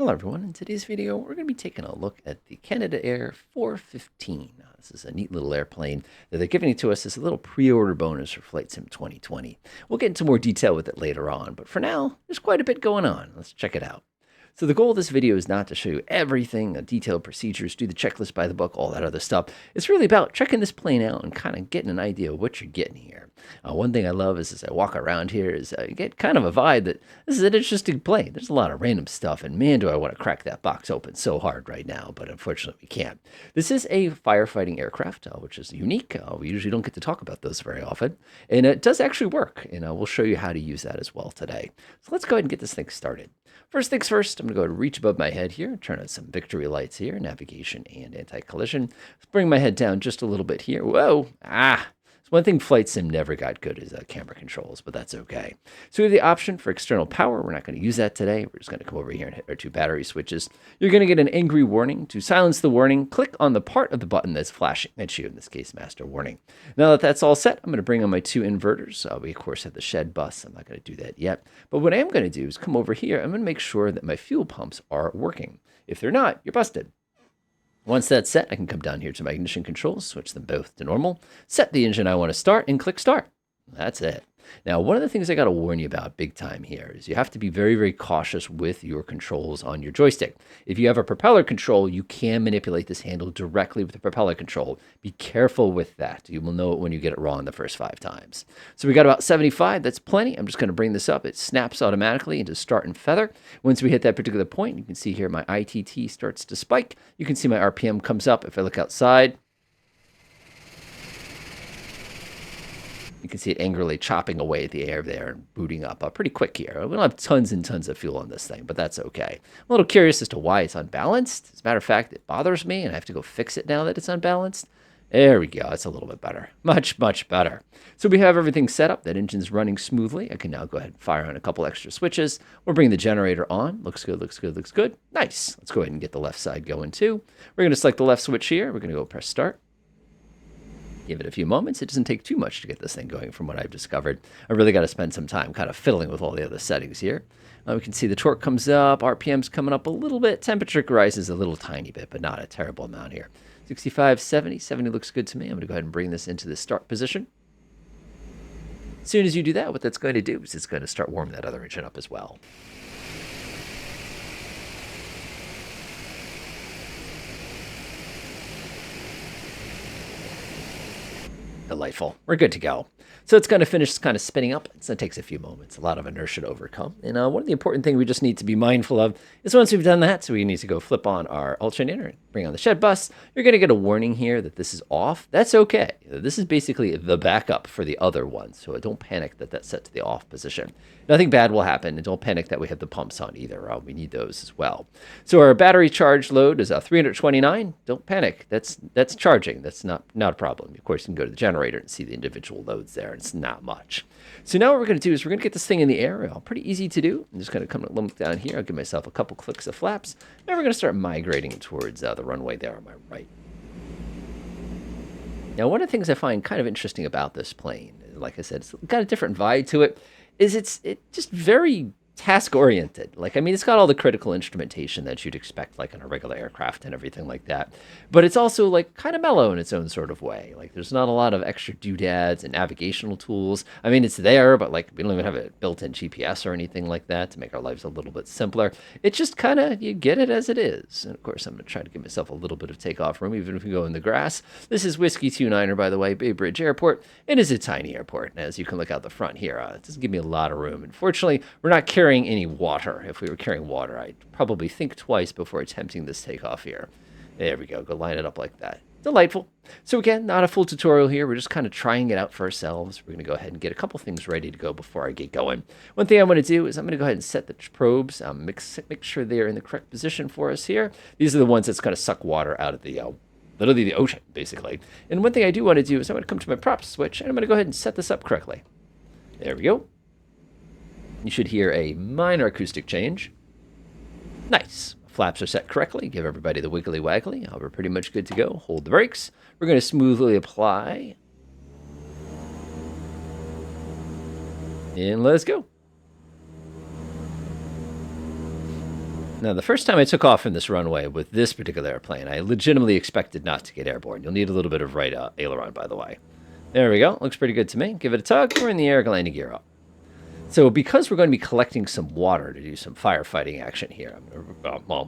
Hello everyone, in today's video we're going to be taking a look at the Canadair 415. This is a neat little airplane that they're giving it to us as a little pre-order bonus for Flight Sim 2020. We'll get into more detail with it later on, but for now, there's quite a bit going on. Let's check it out. So the goal of this video is not to show you everything, detailed procedures, do the checklist by the book, all that other stuff. It's really about checking this plane out and kind of getting an idea of what you're getting here. One thing I love is as I walk around here is you get kind of a vibe that this is an interesting plane. There's a lot of random stuff, and man, do I want to crack that box open so hard right now, but unfortunately we can't. This is a firefighting aircraft, which is unique. We usually don't get to talk about those very often, and it does actually work, and we'll show you how to use that as well today. So let's go ahead and get this thing started. First things first, I'm going to go ahead and reach above my head here, turn on some victory lights here, navigation and anti-collision. Let's bring my head down just a little bit here. Whoa! One thing Flight Sim never got good is camera controls, but that's okay. So we have the option for external power. We're not going to use that today. We're just going to come over here and hit our two battery switches. You're going to get an angry warning. To silence the warning, click on the part of the button that's flashing at you, in this case, master warning. Now that that's all set, I'm going to bring on my two inverters. We, of course, have the shed bus. I'm not going to do that yet. But what I am going to do is come over here. I'm going to make sure that my fuel pumps are working. If they're not, you're busted. Once that's set, I can come down here to my ignition controls, switch them both to normal, set the engine I want to start, and click start. That's it. Now, one of the things I got to warn you about big time here is you have to be very, very cautious with your controls on your joystick. If you have a propeller control, you can manipulate this handle directly with the propeller control. Be careful with that. You will know it when you get it wrong the first 5 times. So we got about 75. That's plenty. I'm just going to bring this up. It snaps automatically into start and feather. Once we hit that particular point, you can see here my ITT starts to spike. You can see my RPM comes up. If I look outside, you can see it angrily chopping away at the air there and booting up pretty quick here. We don't have tons and tons of fuel on this thing, but that's okay. I'm a little curious as to why it's unbalanced. As a matter of fact, it bothers me, and I have to go fix it now that it's unbalanced. There we go. It's a little bit better. Much, much better. So we have everything set up. That engine's running smoothly. I can now go ahead and fire on a couple extra switches. We'll bring the generator on. Looks good, looks good, looks good. Nice. Let's go ahead and get the left side going too. We're going to select the left switch here. We're going to go press start. Give it a few moments. It doesn't take too much to get this thing going from what I've discovered. I really got to spend some time kind of fiddling with all the other settings here. We can see the torque comes up, RPM's coming up a little bit, temperature rises a little tiny bit, but not a terrible amount here. 65, 70, 70 looks good to me. I'm going to go ahead and bring this into the start position. As soon as you do that, what that's going to do is it's going to start warming that other engine up as well. Delightful. We're good to go. So it's going to finish kind of spinning up. So it takes a few moments, a lot of inertia to overcome. And one of the important things we just need to be mindful of is once we've done that, so we need to go flip on our alternator, bring on the shed bus. You're going to get a warning here that this is off. That's okay. This is basically the backup for the other one. So don't panic that that's set to the off position. Nothing bad will happen, and don't panic that we have the pumps on either. We need those as well. So our battery charge load is 329. Don't panic. That's charging. That's not a problem. Of course, you can go to the generator and see the individual loads there. It's not much. So now what we're going to do is we're going to get this thing in the air. Pretty easy to do. I'm just going to come and look down here. I'll give myself a couple clicks of flaps. Now we're going to start migrating towards the runway there on my right. Now, one of the things I find kind of interesting about this plane, like I said, it's got a different vibe to it, is it's just very task-oriented. It's got all the critical instrumentation that you'd expect, like on a regular aircraft and everything like that. But it's also, kind of mellow in its own sort of way. There's not a lot of extra doodads and navigational tools. It's there, but, we don't even have a built-in GPS or anything like that to make our lives a little bit simpler. It's just kind of, you get it as it is. And, of course, I'm going to try to give myself a little bit of takeoff room, even if we go in the grass. This is Whiskey 29er, by the way, Bay Bridge Airport. It is a tiny airport. And as you can look out the front here, it doesn't give me a lot of room. Unfortunately, we're not carrying any water. If we were carrying water, I'd probably think twice before attempting this takeoff here. There we go. Go line it up like that. Delightful. So again, not a full tutorial here. We're just kind of trying it out for ourselves. We're going to go ahead and get a couple things ready to go before I get going. One thing I want to do is I'm going to go ahead and set the probes, make sure they're in the correct position for us here. These are the ones that's going to suck water out of the literally the ocean, basically. And one thing I do want to do is I'm going to come to my prop switch, and I'm going to go ahead and set this up correctly. There we go. You should hear a minor acoustic change. Nice. Flaps are set correctly. Give everybody the wiggly waggly. We're pretty much good to go. Hold the brakes. We're going to smoothly apply. And let's go. Now, the first time I took off from this runway with this particular airplane, I legitimately expected not to get airborne. You'll need a little bit of right aileron, by the way. There we go. Looks pretty good to me. Give it a tug. We're in the air, landing gear up. So because we're going to be collecting some water to do some firefighting action here,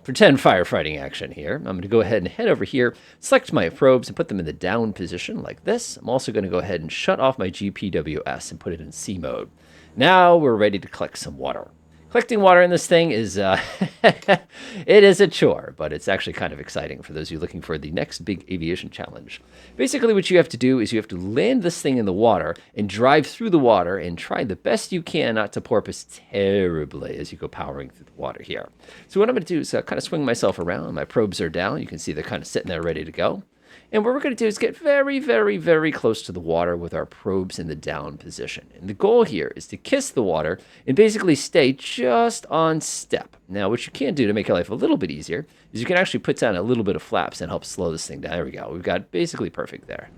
pretend firefighting action here, I'm going to go ahead and head over here, select my probes and put them in the down position like this. I'm also going to go ahead and shut off my GPWS and put it in C mode. Now we're ready to collect some water. Collecting water in this thing is, it is a chore, but it's actually kind of exciting for those of you looking for the next big aviation challenge. Basically, what you have to do is you have to land this thing in the water and drive through the water and try the best you can not to porpoise terribly as you go powering through the water here. So what I'm going to do is kind of swing myself around. My probes are down. You can see they're kind of sitting there ready to go. And what we're going to do is get very, very, very close to the water with our probes in the down position. And the goal here is to kiss the water and basically stay just on step. Now, what you can do to make your life a little bit easier is you can actually put down a little bit of flaps and help slow this thing down. There we go. We've got basically perfect there.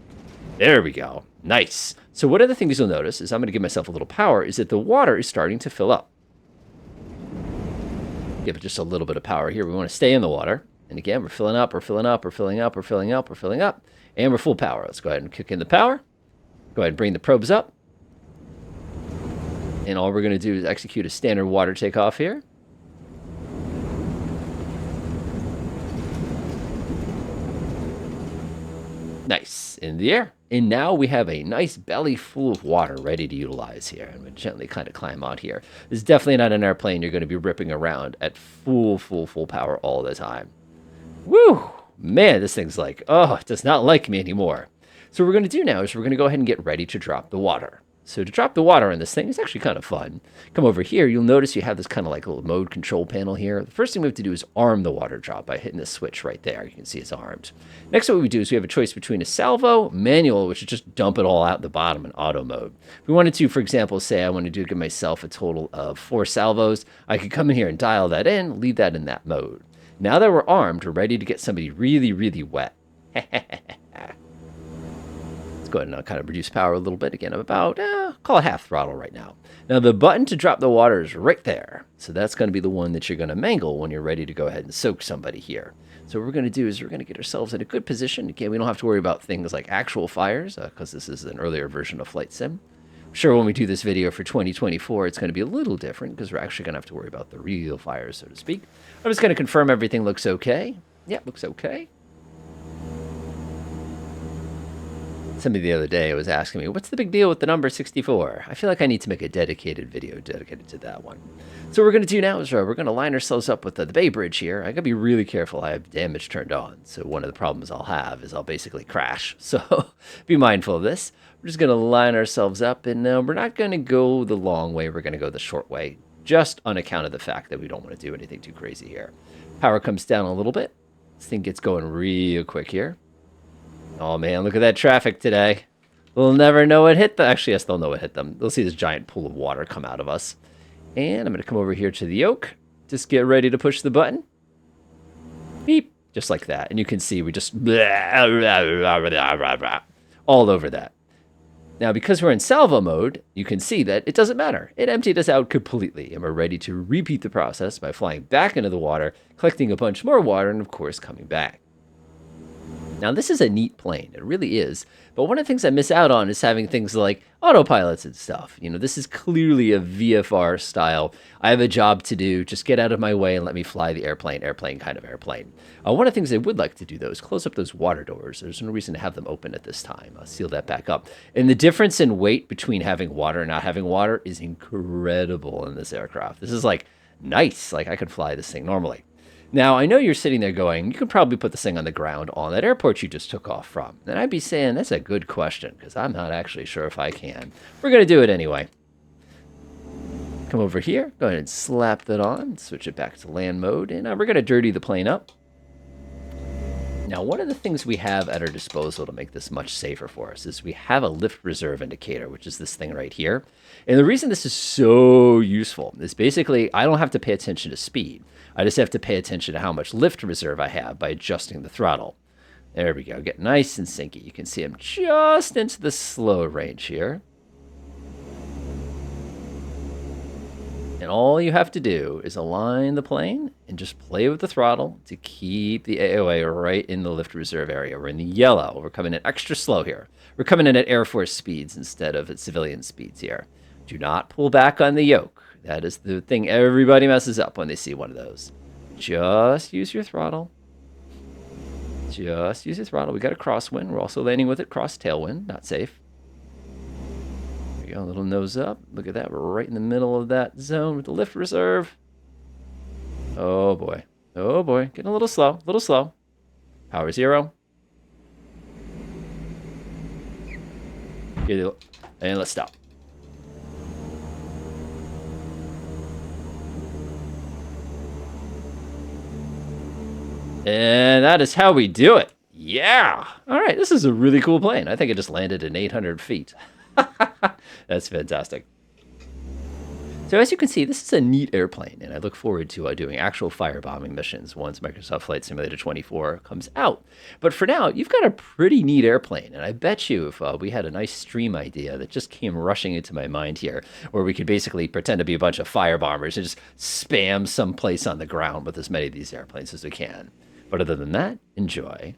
There we go. Nice. So one of the things you'll notice is I'm going to give myself a little power is that the water is starting to fill up. Give it just a little bit of power here. We want to stay in the water. And again, we're filling up, we're filling up, we're filling up, we're filling up, we're filling up, and we're full power. Let's go ahead and kick in the power. Go ahead and bring the probes up. And all we're going to do is execute a standard water takeoff here. Nice. In the air. And now we have a nice belly full of water ready to utilize here. I'm going to gently kind of climb out here. This is definitely not an airplane you're going to be ripping around at full power all the time. Woo! Man, this thing's like, oh, it does not like me anymore. So what we're going to do now is we're going to go ahead and get ready to drop the water. So to drop the water on this thing is actually kind of fun. Come over here, you'll notice you have this kind of like little mode control panel here. The first thing we have to do is arm the water drop by hitting this switch right there. You can see it's armed. Next, what we do is we have a choice between a salvo, manual, which is just dump it all out the bottom, and auto mode. If we wanted to, for example, say I wanted to give myself a total of 4 salvos, I could come in here and dial that in, leave that in that mode. Now that we're armed, we're ready to get somebody really, really wet. Go ahead and kind of reduce power a little bit. Again, I'm about, call it half throttle right now. Now, the button to drop the water is right there. So that's going to be the one that you're going to mangle when you're ready to go ahead and soak somebody here. So what we're going to do is we're going to get ourselves in a good position. Again, we don't have to worry about things like actual fires because this is an earlier version of Flight Sim. I'm sure when we do this video for 2024, it's going to be a little different because we're actually going to have to worry about the real fires, so to speak. I'm just going to confirm everything looks okay. Yeah, looks okay. Somebody the other day was asking me, what's the big deal with the number 64? I feel like I need to make a dedicated video dedicated to that one. So what we're going to do now is we're going to line ourselves up with the Bay Bridge here. I got to be really careful. I have damage turned on. So one of the problems I'll have is I'll basically crash. So be mindful of this. We're just going to line ourselves up, and we're not going to go the long way. We're going to go the short way, just on account of the fact that we don't want to do anything too crazy here. Power comes down a little bit. This thing gets going real quick here. Oh, man, look at that traffic today. We'll never know what hit them. Actually, yes, they'll know what hit them. They'll see this giant pool of water come out of us. And I'm going to come over here to the yoke. Just get ready to push the button. Beep. Just like that. And you can see we just all over that. Now, because we're in salvo mode, you can see that it doesn't matter. It emptied us out completely. And we're ready to repeat the process by flying back into the water, collecting a bunch more water, and, of course, coming back. Now, this is a neat plane. It really is. But one of the things I miss out on is having things like autopilots and stuff. You know, this is clearly a VFR style. I have a job to do. Just get out of my way and let me fly the airplane kind of airplane. One of the things I would like to do, though, is close up those water doors. There's no reason to have them open at this time. I'll seal that back up. And the difference in weight between having water and not having water is incredible in this aircraft. This is like nice. Like I could fly this thing normally. Now, I know you're sitting there going, you could probably put this thing on the ground on that airport you just took off from. And I'd be saying, that's a good question, because I'm not actually sure if I can. We're going to do it anyway. Come over here, go ahead and slap that on, switch it back to land mode, and we're going to dirty the plane up. Now, one of the things we have at our disposal to make this much safer for us is we have a lift reserve indicator, which is this thing right here. And the reason this is so useful is basically I don't have to pay attention to speed. I just have to pay attention to how much lift reserve I have by adjusting the throttle. There we go. Get nice and sinky. You can see I'm just into the slow range here. And all you have to do is align the plane and just play with the throttle to keep the AOA right in the lift reserve area. We're in the yellow. We're coming in extra slow here. We're coming in at Air Force speeds instead of at civilian speeds here. Do not pull back on the yoke. That is the thing everybody messes up when they see one of those. Just use your throttle. Just use your throttle. We got a crosswind. We're also landing with it cross tailwind. Not safe. There you go. A little nose up. Look at that. We're right in the middle of that zone with the lift reserve. Oh boy. Oh boy. Getting a little slow. A little slow. Power 0. And let's stop. And that is how we do it. Yeah. All right. This is a really cool plane. I think it just landed in 800 feet. That's fantastic. So as you can see, this is a neat airplane, and I look forward to doing actual firebombing missions once Microsoft Flight Simulator 24 comes out. But for now, you've got a pretty neat airplane, and I bet you if we had a nice stream idea that just came rushing into my mind here, where we could basically pretend to be a bunch of firebombers and just spam someplace on the ground with as many of these airplanes as we can. But other than that, enjoy.